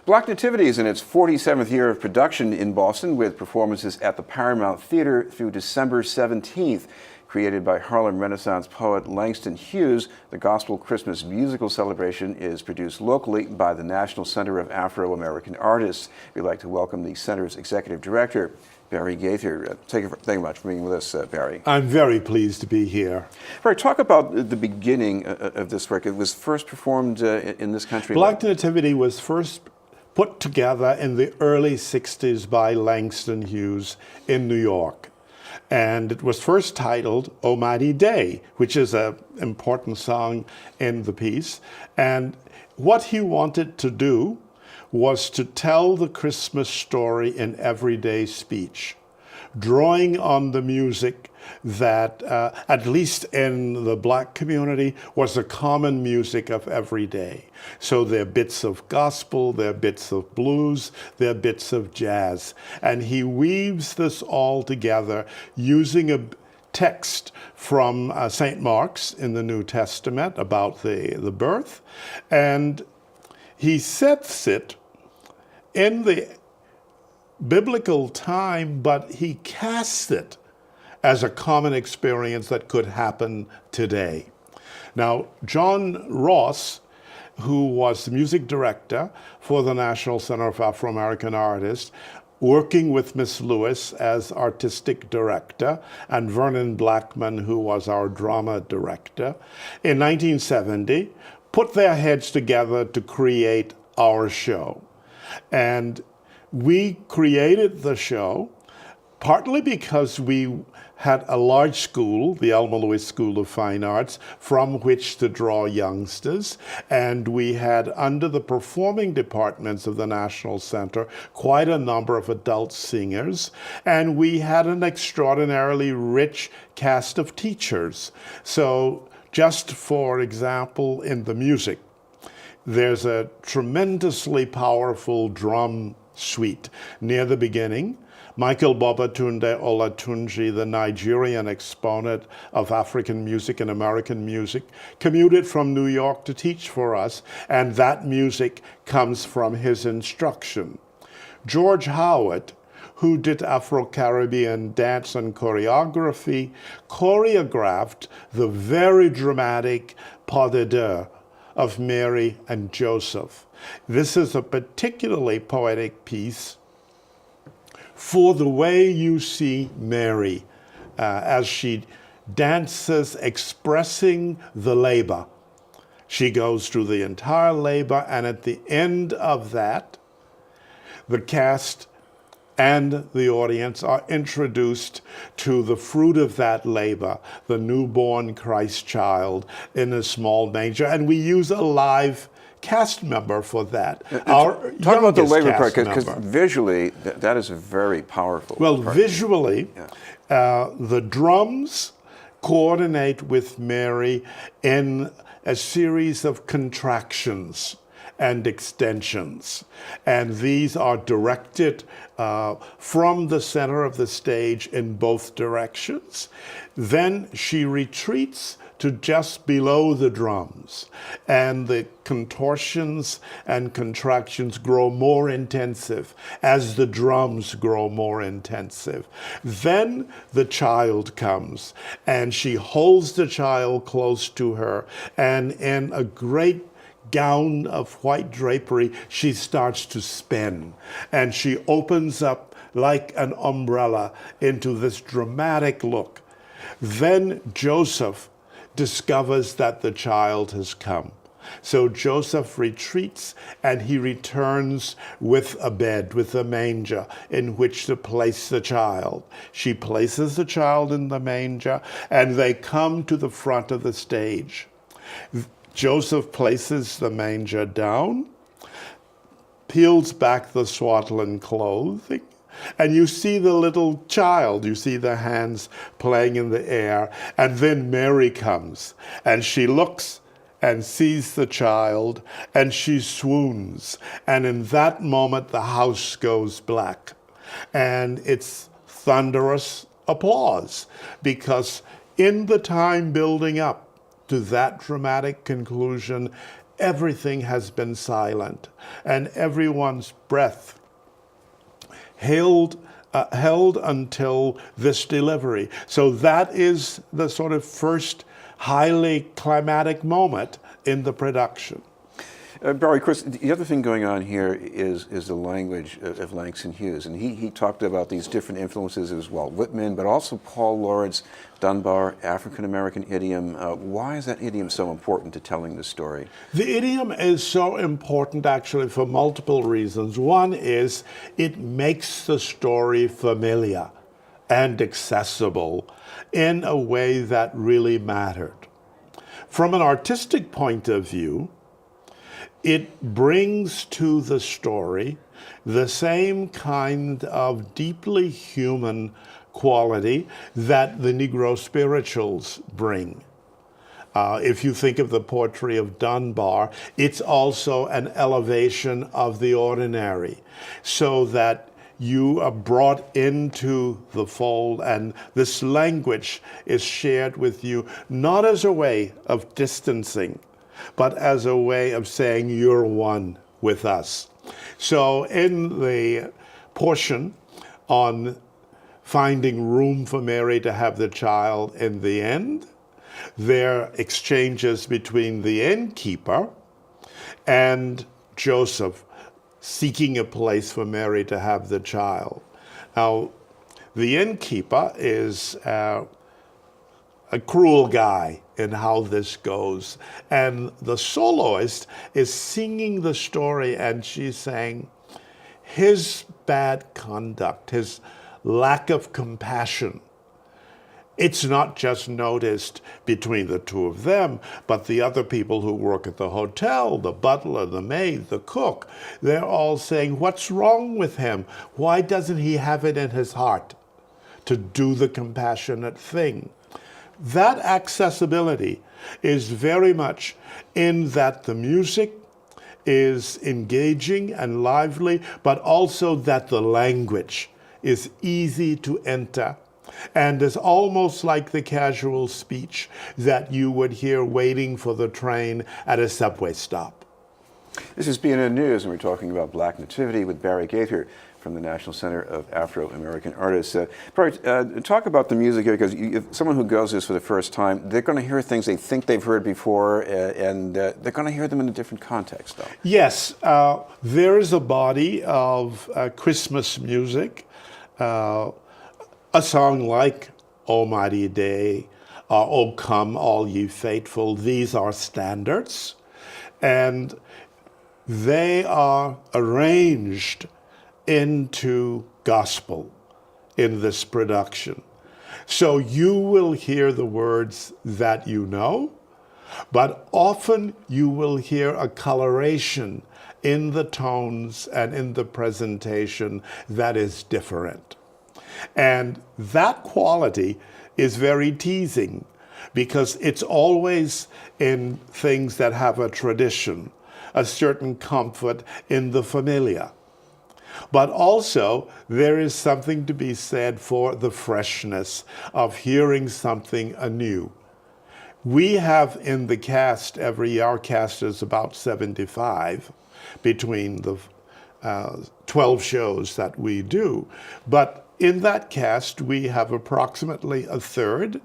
Black Nativity is in its 47th year of production in Boston, with performances at the Paramount Theater through December 17th. Created by Harlem Renaissance poet Langston Hughes, the Gospel Christmas musical celebration is produced locally by the National Center of Afro-American Artists. We'd like to welcome the center's executive director, Barry Gaither. Thank you very much for being with us, Barry. I'm very pleased to be here. Barry, talk about the beginning of this work. It was first performed in this country. Black Nativity was first put together in the early 60s by Langston Hughes in New York. And it was first titled O Mighty Day, which is an important song in the piece. And what he wanted to do was to tell the Christmas story in everyday speech, drawing on the music that, at least in the Black community, was the common music of every day. So there are bits of gospel, there are bits of blues, there are bits of jazz. And he weaves this all together using a text from St. Mark's in the New Testament about the birth. And he sets it in the biblical time, but he casts it as a common experience that could happen today. Now, John Ross, who was the music director for the National Center of Afro-American Artists, working with Miss Lewis as artistic director, and Vernon Blackman, who was our drama director, in 1970, put their heads together to create our show. And we created the show partly because we had a large school, the Alma Lewis School of Fine Arts, from which to draw youngsters. And we had, under the performing departments of the National Center, quite a number of adult singers. And we had an extraordinarily rich cast of teachers. So just for example, in the music, there's a tremendously powerful drum suite near the beginning. Michael Babatunde Olatunji, the Nigerian exponent of African music and American music, commuted from New York to teach for us, and that music comes from his instruction. George Howard, who did Afro-Caribbean dance and choreography, choreographed the very dramatic pas de deux of Mary and Joseph. This is a particularly poetic piece for the way you see Mary as she dances, expressing the labor. She goes through the entire labor, and at the end of that, the cast and the audience are introduced to the fruit of that labor, the newborn Christ child in a small manger. And we use a live cast member for that. Talk about the labor part, because visually, that is a very powerful part. Visually, the drums coordinate with Mary in a series of contractions and extensions. And these are directed from the center of the stage in both directions. Then she retreats to just below the drums, and the contortions and contractions grow more intensive as the drums grow more intensive. Then the child comes, and she holds the child close to her, and in a great gown of white drapery, she starts to spin, and she opens up like an umbrella into this dramatic look. Then Joseph discovers that the child has come. So Joseph retreats, and he returns with a bed, with a manger in which to place the child. She places the child in the manger, and they come to the front of the stage. Joseph places the manger down, peels back the swaddling clothing, and you see the little child, you see the hands playing in the air, and then Mary comes, and she looks and sees the child, and she swoons, and in that moment the house goes black, and it's thunderous applause, because in the time building up to that dramatic conclusion, everything has been silent, and everyone's breath held until this delivery. So that is the sort of first highly climatic moment in the production. Barry, Chris, the other thing going on here is the language of Langston Hughes, and he talked about these different influences as well, Whitman, but also Paul Lord's Dunbar, African-American idiom. Why is that idiom so important to telling the story? The idiom is so important actually for multiple reasons. One is it makes the story familiar and accessible in a way that really mattered. From an artistic point of view, it brings to the story the same kind of deeply human quality that the Negro spirituals bring. If you think of the poetry of Dunbar, it's also an elevation of the ordinary, so that you are brought into the fold, and this language is shared with you, not as a way of distancing, but as a way of saying you're one with us. So in the portion on finding room for Mary to have the child in the end, there are exchanges between the innkeeper and Joseph seeking a place for Mary to have the child. Now, the innkeeper is a cruel guy in how this goes. And the soloist is singing the story, and she's saying his bad conduct, his lack of compassion, it's not just noticed between the two of them, but the other people who work at the hotel, the butler, the maid, the cook, they're all saying, what's wrong with him? Why doesn't he have it in his heart to do the compassionate thing? That accessibility is very much in that the music is engaging and lively, but also that the language is easy to enter and is almost like the casual speech that you would hear waiting for the train at a subway stop. This is BNN News, and we're talking about Black Nativity with Barry Gaither from the National Center of Afro-American Artists. Barry, talk about the music here, because if someone who goes this for the first time, they're going to hear things they think they've heard before, and they're going to hear them in a different context, though. Yes, there is a body of Christmas music. A song like O Mighty Day, O Come All Ye Faithful, these are standards, and they are arranged into gospel in this production. So you will hear the words that you know, but often you will hear a coloration in the tones and in the presentation that is different. And that quality is very teasing, because it's always in things that have a tradition, a certain comfort in the familiar. But also, there is something to be said for the freshness of hearing something anew. We have in the cast every year, our cast is about 75 between the 12 shows that we do. But in that cast, we have approximately a third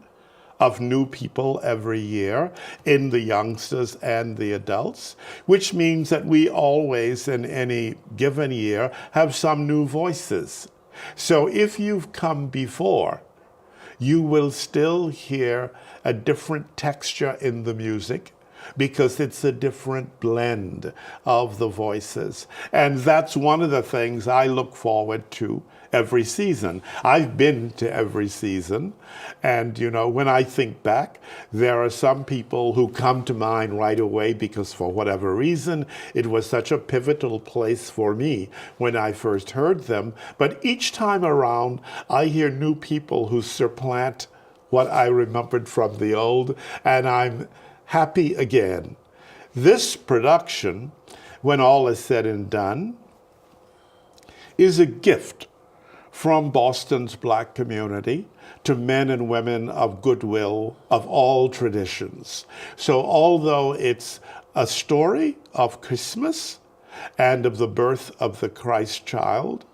of new people every year in the youngsters and the adults, which means that we always, in any given year, have some new voices. So if you've come before, you will still hear a different texture in the music, because it's a different blend of the voices. And that's one of the things I look forward to every season. I've been to every season, and you know, when I think back, there are some people who come to mind right away because for whatever reason, it was such a pivotal place for me when I first heard them. But each time around, I hear new people who supplant what I remembered from the old, and I'm happy again. This production, when all is said and done, is a gift from Boston's Black community to men and women of goodwill of all traditions. So although it's a story of Christmas and of the birth of the Christ child.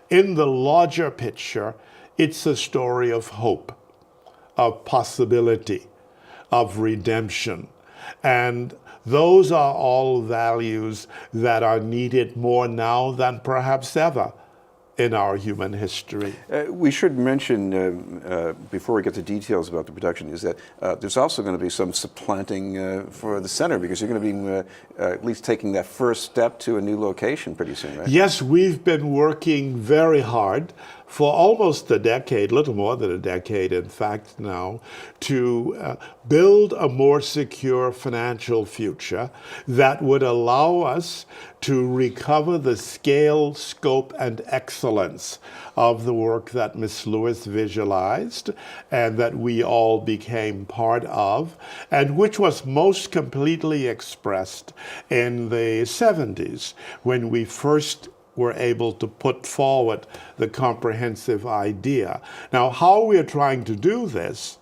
In the larger picture, it's a story of hope, of possibility, of redemption. And those are all values that are needed more now than perhaps ever in our human history. We should mention, before we get to details about the production, is that there's also going to be some supplanting for the center, because you're going to be at least taking that first step to a new location pretty soon, right? Yes, we've been working very hard for almost a decade, little more than a decade, in fact, now, to build a more secure financial future that would allow us to recover the scale, scope, and excellence of the work that Miss Lewis visualized and that we all became part of, and which was most completely expressed in the 70s when we first were able to put forward the comprehensive idea. Now, how we are trying to do this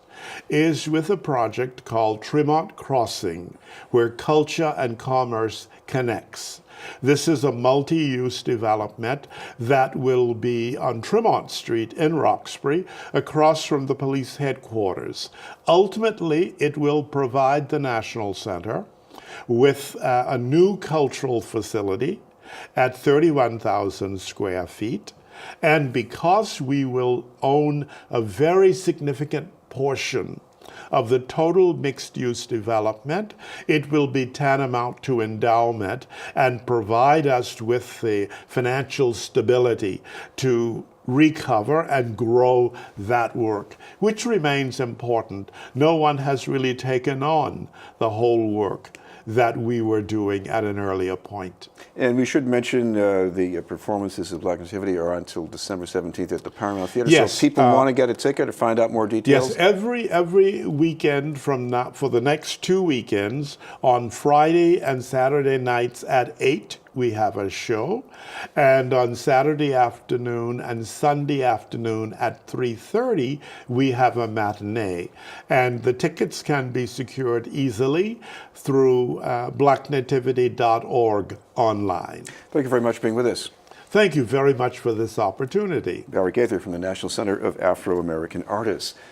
is with a project called Tremont Crossing, where culture and commerce connects. This is a multi-use development that will be on Tremont Street in Roxbury, across from the police headquarters. Ultimately, it will provide the National Center with a new cultural facility at 31,000 square feet. And because we will own a very significant portion of the total mixed-use development, it will be tantamount to endowment and provide us with the financial stability to recover and grow that work, which remains important. No one has really taken on the whole work that we were doing at an earlier point. And we should mention the performances of Black Nativity are until December 17th at the Paramount Theater. Yes, so if people want to get a ticket or find out more details? Yes, every weekend from now, for the next 2 weekends, on Friday and Saturday nights at 8, we have a show, and on Saturday afternoon and Sunday afternoon at 3:30, we have a matinee. And the tickets can be secured easily through blacknativity.org online. Thank you very much for being with us. Thank you very much for this opportunity. Gaither from the National Center of Afro-American Artists.